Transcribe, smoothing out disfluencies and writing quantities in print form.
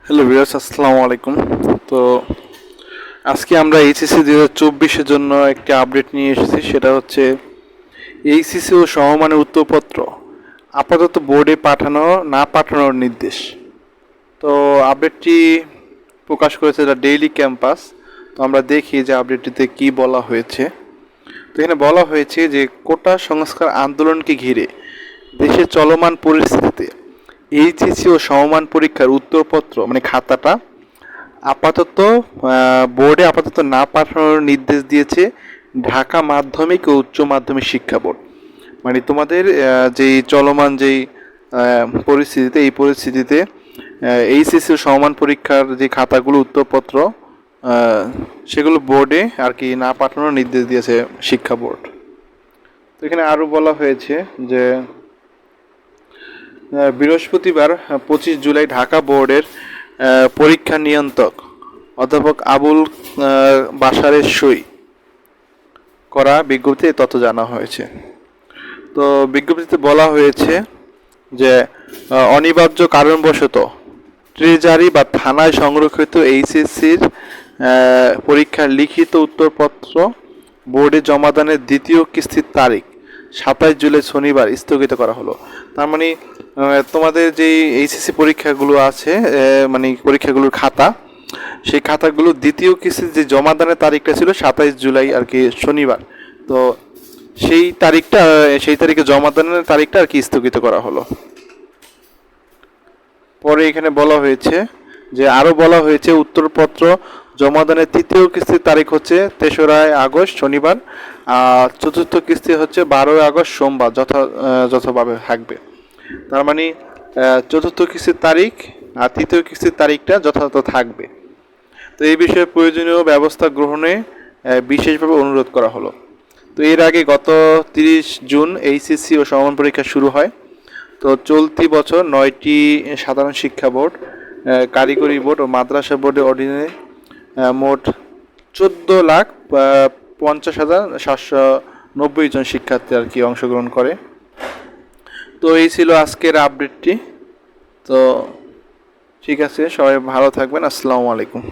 Hello viewers, আসসালামু আলাইকুম। তো আজকে আমরা এইচএসসি 2024-এর জন্য একটি আপডেট নিয়ে এসেছি। সেটা হচ্ছে এইচএসসি ও সমমানের উত্তরপত্র আপাতত বোর্ডে পাঠানো না পাঠানোর নির্দেশ। তো আপডেটটি প্রকাশ করেছে দ্য ডেইলি ক্যাম্পাস। তো আমরা দেখি যে আপডেটটিতে কি বলা হয়েছে। তো এখানে বলা হয়েছে যে কোটা সংস্কার আন্দোলনকে ঘিরে দেশের চলমান পরিস্থিতিতে এইচএসসি ও সমমান পরীক্ষার উত্তরপত্র মানে খাতাটা আপাতত বোর্ডে না পাঠানোর নির্দেশ দিয়েছে ঢাকা মাধ্যমিক ও উচ্চ মাধ্যমিক শিক্ষা বোর্ড। মানে তোমাদের যেই চলমান যেই পরিস্থিতিতে এই পরিস্থিতিতে এইচএসসি ও সমমান পরীক্ষার যে খাতাগুলো উত্তরপত্র সেগুলো বোর্ডে আর কি না পাঠানোর নির্দেশ দিয়েছে শিক্ষা বোর্ড। তো এখানে আরও বলা হয়েছে যে বৃহস্পতিবার 25 জুলাই ঢাকা বোর্ডের পরীক্ষা নিয়ন্ত্রক অধ্যাপক আবুল বাশারের সই করা বিজ্ঞপ্তিতে তথ্য জানা হয়েছে। তো বিজ্ঞপ্তিতে বলা হয়েছে যে অনিবার্য কারণবশত ট্রেজারি বা থানায় সংরক্ষিত এইচএসসির পরীক্ষার লিখিত উত্তরপত্র বোর্ডে জমাদানের দ্বিতীয় কিস্তির তারিখ 27 জুলাই শনিবার স্থগিত করা হলো। তার মানে তোমাদের যেই এইচএসসি পরীক্ষাগুলো আছে মানে পরীক্ষাগুলোর খাতা, সেই খাতাগুলো দ্বিতীয় কিস্তির যে জমাদানের তারিখটা ছিল 27 জুলাই আর কি শনিবার। তো সেই তারিখে জমাদানের তারিখটা আর কি স্থগিত করা হলো। পরে এখানে বলা হয়েছে যে আরও বলা হয়েছে উত্তরপত্র জমাদানের তৃতীয় কিস্তির তারিখ হচ্ছে 3রা আগস্ট শনিবার, আর চতুর্থ কিস্তি হচ্ছে 12 আগস্ট সোমবার যথাভাবে থাকবে। তার মানে চতুর্থ কিস্তির তারিখ আর তৃতীয় কিস্তির তারিখটা যথাযথ থাকবে। তো এই বিষয়ে প্রয়োজনীয় ব্যবস্থা গ্রহণে বিশেষভাবে অনুরোধ করা হলো। তো এর আগে গত 30 জুন এইচএসসি ও সমমান পরীক্ষা শুরু হয়। তো চলতি বছর 9টি সাধারণ শিক্ষা বোর্ড, কারিগরি বোর্ড ও মাদ্রাসা বোর্ডের অধীনে মোট 14,50,790 জন শিক্ষার্থী আর কি অংশগ্রহণ করে। তো এই ছিল আজকের আপডেটটি। তো ঠিক আছে, সবাই ভালো থাকবেন। আসসালামু আলাইকুম।